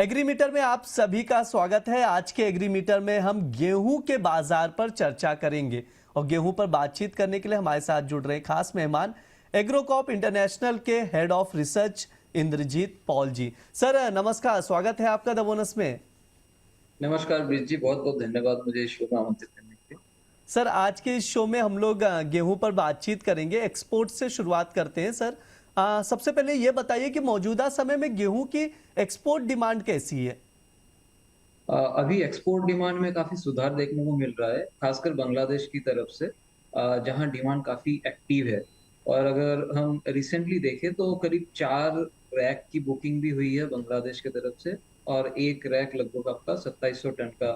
एग्रीमीटर में आप सभी का स्वागत है। आज के एग्रीमीटर में हम गेहूं के बाजार पर चर्चा करेंगे और गेहूं पर बातचीत करने के लिए हमारे साथ जुड़ रहे खास मेहमान एग्रोकॉप इंटरनेशनल के head of research Indrajit Paul ji. Sir नमस्कार, स्वागत है आपका द बोनस में। नमस्कार ब्रिज जी, बहुत बहुत धन्यवाद मुझे इस शो में आमंत्रित करने के लिए। सर आज के इस शो में हम लोग गेहूं पर बातचीत करेंगे। एक्सपोर्ट से शुरुआत करते हैं। सर सबसे पहले ये बताइए कि मौजूदा समय में गेहूं की एक्सपोर्ट डिमांड कैसी है। अभी एक्सपोर्ट डिमांड में काफी सुधार देखने को मिल रहा है, खासकर बांग्लादेश की तरफ से, जहां डिमांड काफी एक्टिव है। और अगर हम रिसेंटली देखें तो करीब 4 रैक की बुकिंग भी हुई है बांग्लादेश की तरफ से, और एक रैक लगभग आपका 2700 टन का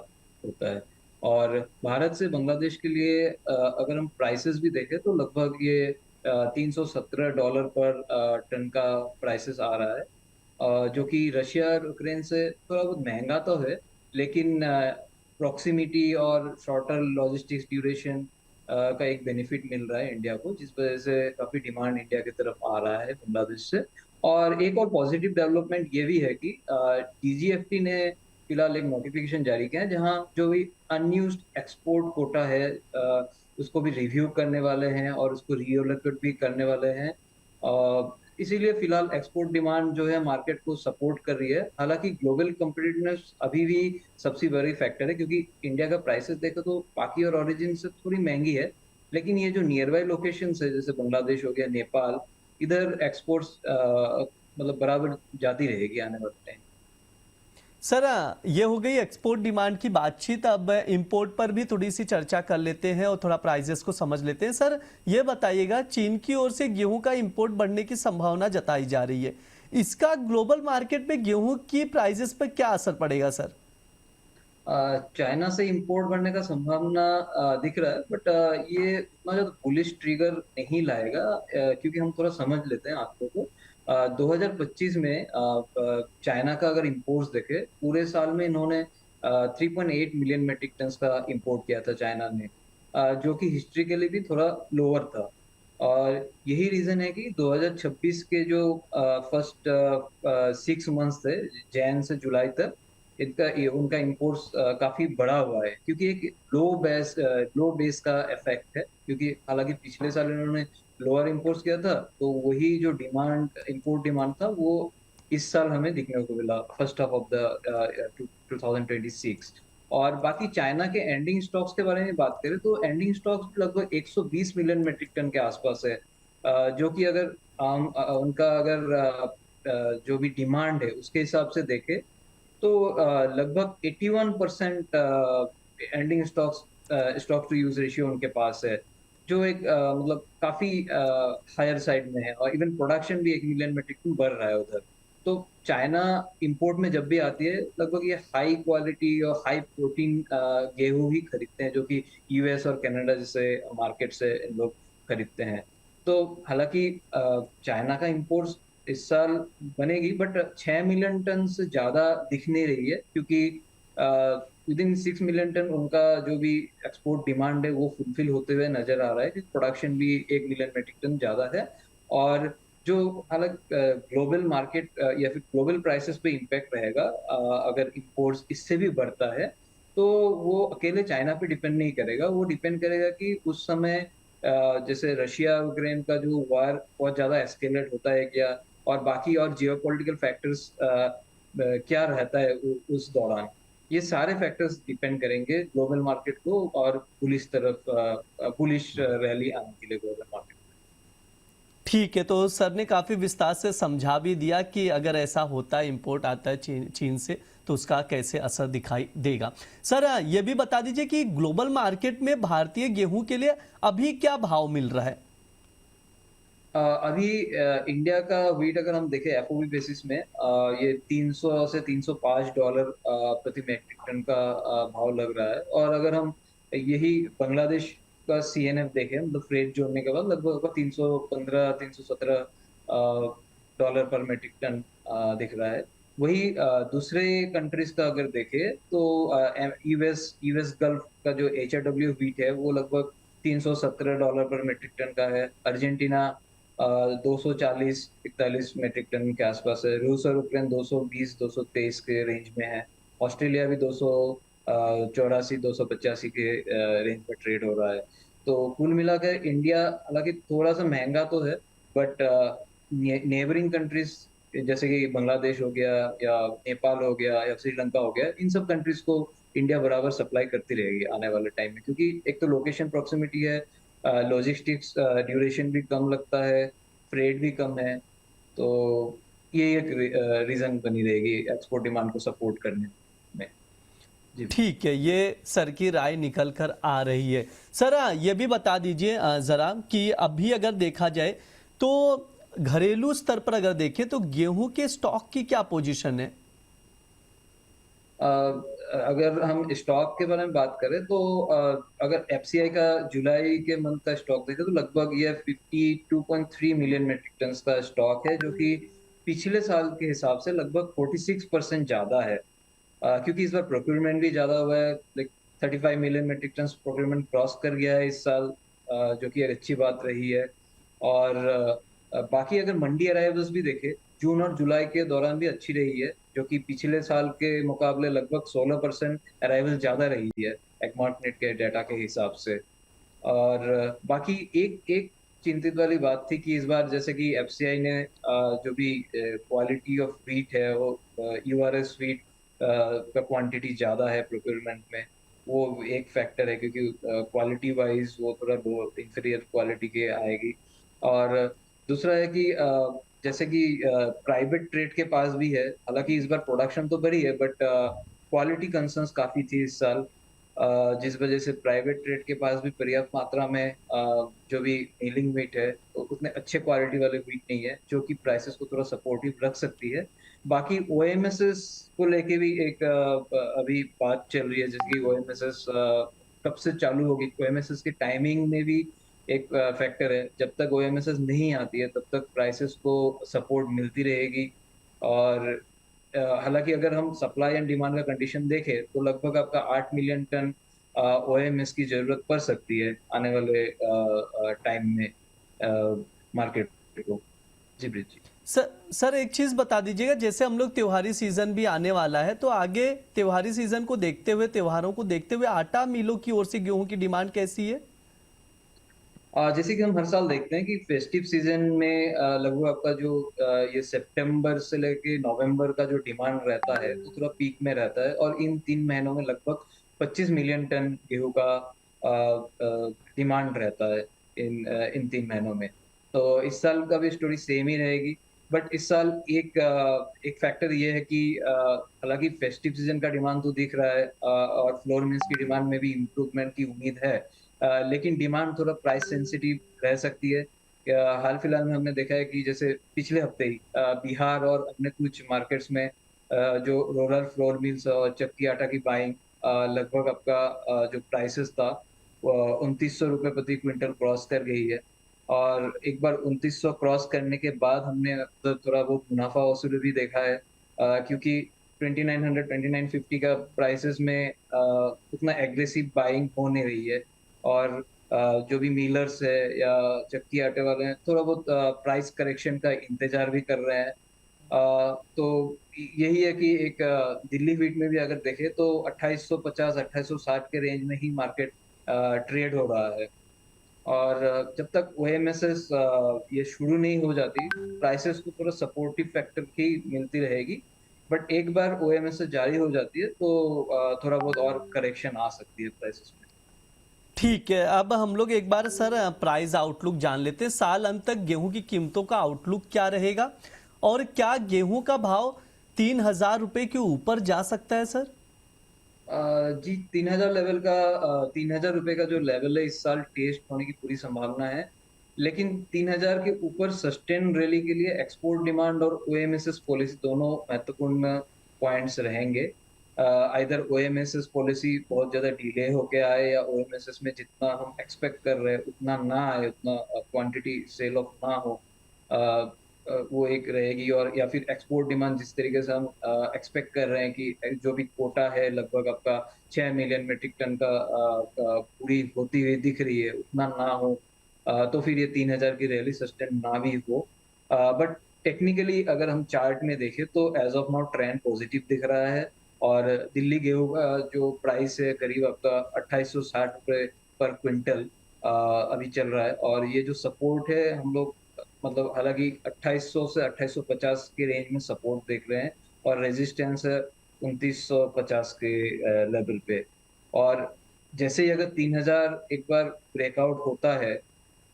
होता है। और भारत से बांग्लादेश के लिए अगर हम प्राइसेस भी देखें तो लगभग ये $317 पर टन का प्राइसेस आ रहा है, जो कि रशिया और यूक्रेन से थोड़ा बहुत महंगा तो है, लेकिन प्रॉक्सिमिटी और शॉर्टर लॉजिस्टिक्स ड्यूरेशन का एक बेनिफिट मिल रहा है इंडिया को, जिस वजह से काफी डिमांड इंडिया की तरफ आ रहा है बांग्लादेश से। और एक और पॉजिटिव डेवलपमेंट ये भी है कि डीजीएफटी ने फिलहाल एक नोटिफिकेशन जारी किया है, जहां जो भी अनयूज्ड एक्सपोर्ट कोटा है उसको भी रिव्यू करने वाले हैं और उसको रीएलोकेट भी करने वाले हैं। इसीलिए फिलहाल एक्सपोर्ट डिमांड जो है मार्केट को सपोर्ट कर रही है। हालांकि ग्लोबल कम्पिटिटिवनेस अभी भी सबसे बड़ी फैक्टर है, क्योंकि इंडिया का प्राइसेस देखो तो बाकी और ओरिजिन से थोड़ी महंगी है, लेकिन ये जो नियर बाय लोकेशन है जैसे बांग्लादेश हो गया, नेपाल, इधर एक्सपोर्ट्स मतलब बराबर जाती रहेगी आने वाले टाइम। सर ये हो गई एक्सपोर्ट डिमांड की बातचीत। अब इंपोर्ट पर भी थोड़ी सी चर्चा कर लेते हैं और थोड़ा प्राइजेस को समझ लेते हैं। सर ये बताइएगा, चीन की ओर से गेहूं का इंपोर्ट बढ़ने की संभावना जताई जा रही है, इसका ग्लोबल मार्केट में गेहूं की प्राइजेस पर क्या असर पड़ेगा सर? चाइना से इंपोर्ट बढ़ने का संभावना दिख रहा है, बट ये उतना ज्यादा बुलिश ट्रिगर नहीं लाएगा, क्योंकि हम थोड़ा समझ लेते हैं आंकड़ों को। 2025 में चाइना का अगर इंपोर्ट्स देखे, पूरे साल में इन्होंने 3.8 मिलियन मेट्रिक टन का इंपोर्ट किया था चाइना ने, जो कि हिस्ट्री के लिए भी थोड़ा लोअर था। और यही रीजन है कि 2026 के जो फर्स्ट 6 मंथ्स थे, जैन से जुलाई तक, उनका इंपोर्ट्स काफी बढ़ा हुआ है, क्योंकि एक लो बेस का इफेक्ट है। क्योंकि हालांकि पिछले साल इन्होंने लोअर इंपोर्ट्स किया था, तो वही जो इंपोर्ट डिमांड था वो इस साल हमें दिखने को मिला फर्स्ट हाफ ऑफ द 2026। और बाकी चाइना के एंडिंग स्टॉक्स के बारे में बात करें तो एंडिंग स्टॉक्स लगभग 120 मिलियन मेट्रिक टन के आसपास है, जो कि अगर उनका अगर जो भी डिमांड है उसके हिसाब से देखें तो लगभग 81% ending stock to use ratio उनके पास है, जो एक मतलब काफी हायर साइड में है। और इवन प्रोडक्शन भी 1 मिलियन मेट्रिक टन बढ़ रहा है उधर। तो चाइना इंपोर्ट में जब भी आती है, लगभग ये हाई क्वालिटी और हाई प्रोटीन गेहूं ही खरीदते हैं, जो कि यूएस और कनाडा जैसे मार्केट से लोग खरीदते हैं। तो हालांकि चाइना का इंपोर्ट इस साल बनेगी, बट 6 मिलियन टन से ज्यादा दिख नहीं रही है, क्योंकि विद इन 6 मिलियन टन उनका जो भी एक्सपोर्ट डिमांड है वो फुलफिल होते हुए नजर आ रहा है, क्योंकि प्रोडक्शन भी 1 मिलियन मेट्रिक टन ज्यादा है। और जो हालांकि ग्लोबल मार्केट या फिर ग्लोबल प्राइसेस पे इम्पैक्ट रहेगा, अगर इंपोर्ट्स इससे भी बढ़ता है, तो वो अकेले चाइना पे डिपेंड नहीं करेगा। वो डिपेंड करेगा कि उस समय जैसे रशिया यूक्रेन का जो वार बहुत ज्यादा एस्केलेट होता है क्या, और बाकी और जियोपॉलिटिकल फैक्टर्स क्या रहता है उस दौरान। ये सारे फैक्टर्स डिपेंड करेंगे ग्लोबल मार्केट को, और बुलिश रैली आने के लिए ग्लोबल मार्केट। ठीक है, तो सर ने काफ़ी विस्तार से समझा भी दिया कि अगर ऐसा होता है, इंपोर्ट आता है चीन से, तो उसका कैसे असर दिखाई देगा। सर ये भी बता दीजिए कि ग्लोबल मार्केट में भारतीय गेहूं के लिए अभी क्या भाव मिल रहा है? अभी इंडिया का व्हीट अगर हम देखें एफओबी बेसिस में, ये 300 से $305 प्रति मेट्रिक टन का भाव लग रहा है। और अगर हम यही बांग्लादेश का सीएनएफ देखें, मतलब फ्रेट जोड़ने के बाद, लगभग 315 317 डॉलर पर मेट्रिक टन दिख रहा है। वही दूसरे कंट्रीज का अगर देखें तो यूएस गल्फ का जो एचआरडब्ल्यू व्हीट है वो लगभग $317 पर मेट्रिक टन का है। अर्जेंटीना 240-41 मेट्रिक टन के आसपास है। रूस और यूक्रेन 220-223 के रेंज में है। ऑस्ट्रेलिया भी 284-285 के रेंज में ट्रेड हो रहा है। तो कुल मिलाकर इंडिया हालांकि थोड़ा सा महंगा तो है, बट नेबरिंग कंट्रीज जैसे कि बांग्लादेश हो गया या नेपाल हो गया या श्रीलंका हो गया, इन सब कंट्रीज को इंडिया बराबर सप्लाई करती रहेगी आने वाले टाइम में, क्योंकि एक तो लोकेशन प्रॉक्सिमिटी है, लॉजिस्टिक्स ड्यूरेशन भी कम लगता है, फ्रेट भी कम है। तो ये एक रीजन बनी रहेगी एक्सपोर्ट डिमांड को सपोर्ट करने में। जी। ठीक है, ये सर की राय निकल कर आ रही है। सर ये भी बता दीजिए जरा कि अभी अगर देखा जाए तो घरेलू स्तर पर अगर देखें तो गेहूं के स्टॉक की क्या पोजीशन है? अ, अगर हम स्टॉक के बारे में बात करें तो अगर एफसीआई का जुलाई के मंथ का स्टॉक देखें तो लगभग ये 52.3 मिलियन मेट्रिक टन का स्टॉक है, जो कि पिछले साल के हिसाब से लगभग 46% ज्यादा है। क्योंकि इस बार प्रोक्योरमेंट भी ज्यादा हुआ है, like 35 million metric ton procurement cross कर गया है इस साल, जो कि एक अच्छी बात रही है। और बाकी अगर मंडी अराइवल्स भी देखें, जून और जुलाई के दौरान भी अच्छी रही है, जो कि पिछले साल के मुकाबले लगभग 16% अराइवल ज्यादा रही है एगमॉर्ट नेट के डाटा के हिसाब से। और बाकी एक एक चिंतित वाली बात थी कि इस बार जैसे कि एफसीआई ने जो भी क्वालिटी ऑफ व्हीट है वो यूआरएस व्हीट का क्वांटिटी ज्यादा है प्रोक्योरमेंट में, वो एक फैक्टर है, क्योंकि क्वालिटी वाइज वो थोड़ा लो इंफीरियर क्वालिटी के आएगी। और दूसरा है कि जैसे कि प्राइवेट ट्रेड के पास भी है, हालांकि इस बार प्रोडक्शन तो बढ़ी है, बट क्वालिटी कंसर्न्स काफी थी इस साल, जिस वजह से प्राइवेट ट्रेड के पास भी पर्याप्त मात्रा में जो भी मिलिंग व्हीट है तो उतने अच्छे क्वालिटी वाले व्हीट नहीं है, जो कि प्राइसेस को थोड़ा सपोर्टिव रख सकती है। बाकी ओएमएसएस को लेके भी एक अभी बात चल रही है, जैसे कि ओएमएसएस कब से चालू होगी, ओएमएसएस की टाइमिंग में भी एक फैक्टर है। जब तक ओएमएसएस नहीं आती है तब तक प्राइसेस को सपोर्ट मिलती रहेगी। और हालांकि अगर हम सप्लाई एंड डिमांड का कंडीशन देखें तो लगभग आपका 8 मिलियन टन ओएमएस की जरूरत पड़ सकती है आने वाले टाइम में मार्केट को। जी ब्रिज जी। सर एक चीज बता दीजिएगा, जैसे हम लोग त्योहारी सीजन भी आने वाला है तो आगे त्योहारी सीजन को देखते हुए, त्योहारों को देखते हुए आटा मिलों की ओर से गेहूं की डिमांड कैसी है? जैसे कि हम हर साल देखते हैं कि फेस्टिव सीजन में लगभग आपका जो ये सितंबर से लेके नवंबर का जो डिमांड रहता है वो थोड़ा पीक में रहता है, और इन 3 महीनों में लगभग 25 मिलियन टन गेहूं का डिमांड रहता है इन 3 महीनों में। तो इस साल का भी स्टोरी सेम ही रहेगी, बट इस साल एक फैक्टर ये है कि हालांकि फेस्टिव सीजन का डिमांड तो दिख रहा है, और फ्लोर मिल्स की डिमांड में भी इम्प्रूवमेंट की उम्मीद है, लेकिन डिमांड थोड़ा प्राइस सेंसिटिव रह सकती है। हाल फिलहाल में हमने देखा है कि जैसे पिछले हफ्ते ही बिहार और अन्य कुछ मार्केट्स में जो रूरल फ्लोर मिल्स और चक्की आटा की बाइंग लगभग आपका जो प्राइसेस था 2900 रुपये प्रति क्विंटल क्रॉस कर गई है। और एक बार 2900 क्रॉस करने के बाद हमने थोड़ा बहुत मुनाफा वसूली भी देखा है, क्योंकि 2900 2950 का प्राइसेस में उतना एग्रेसिव बाइंग हो नहीं रही है। और जो भी मिलर्स है या चक्की आटे वाले हैं थोड़ा बहुत प्राइस करेक्शन का इंतजार भी कर रहे हैं। तो यही है कि एक दिल्ली व्हीट में भी अगर देखें तो 2850 2860 के रेंज में ही मार्केट ट्रेड हो रहा है। और जब तक ओएमएसएस ये शुरू नहीं हो जाती, प्राइसेस को थोड़ा सपोर्टिव फैक्टर ही मिलती रहेगी। बट एक बार ओएमएसएस जारी हो जाती है तो थोड़ा बहुत और करेक्शन आ सकती है प्राइसेस में। ठीक है, अब हम लोग एक बार सर प्राइस आउटलुक जान लेते हैं। साल अंत तक गेहूं की कीमतों का आउटलुक क्या रहेगा और क्या गेहूं का भाव 3000 रुपए के ऊपर जा सकता है सर? जी 3000 लेवल का 3000 रुपए का जो लेवल है इस साल टेस्ट होने की पूरी संभावना है, लेकिन 3000 के ऊपर सस्टेन रैली के लिए एक्सपोर्ट डिमांड और ओएमएसएस पॉलिसी दोनों महत्वपूर्ण पॉइंट्स रहेंगे। आइदर ओएमएसएस पॉलिसी बहुत ज्यादा डिले होके आए या ओएमएसएस में जितना हम एक्सपेक्ट कर रहे हैं उतना ना आए, उतना क्वांटिटी सेल ऑफ ना हो, वो एक रहेगी। और या फिर एक्सपोर्ट डिमांड जिस तरीके से हम एक्सपेक्ट कर रहे हैं कि जो भी कोटा है लगभग आपका 6 मिलियन मेट्रिक टन का पूरी होती हुई दिख रही है, उतना ना हो। तो फिर ये 3000 की रैली सस्टेन ना भी हो। बट टेक्निकली अगर हम चार्ट में देखें तो as of now trend positive दिख रहा है। और दिल्ली गेहूं का जो प्राइस है करीब आपका 2860 रुपए पर क्विंटल अभी चल रहा है। और ये जो सपोर्ट है हम लोग मतलब हालांकि 2800 से 2850 के रेंज में सपोर्ट देख रहे हैं, और रेजिस्टेंस है 2950 के लेवल पे। और जैसे ही अगर 3000 एक बार ब्रेकआउट होता है,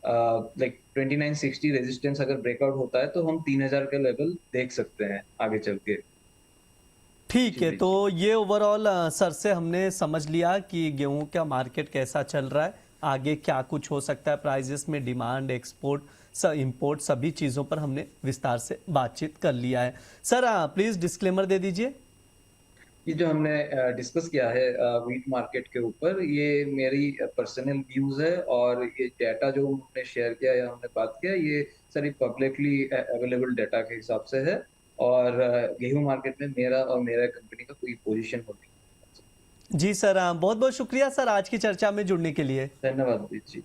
लाइक 2960 रेजिस्टेंस अगर ब्रेकआउट होता है तो हम 3000 का लेवल देख सकते हैं आगे चल के। ठीक जी है, जी। तो ये ओवरऑल सर से हमने समझ लिया कि गेहूं का मार्केट कैसा चल रहा है, आगे क्या कुछ हो सकता है प्राइजेस में, डिमांड, एक्सपोर्ट, इंपोर्ट, सभी चीज़ों पर हमने विस्तार से बातचीत कर लिया है। सर प्लीज़ डिस्क्लेमर दे दीजिए। ये जो हमने डिस्कस किया है व्हीट मार्केट के ऊपर, ये मेरी पर्सनल व्यूज है, और ये डाटा जो हमने शेयर किया या हमने बात किया, ये सारी पब्लिकली अवेलेबल डाटा के हिसाब से है। और गेहूं मार्केट में मेरा और मेरा कंपनी का कोई पोजीशन होती जी सर, बहुत बहुत शुक्रिया सर आज की चर्चा में जुड़ने के लिए। है। धन्यवाद जी।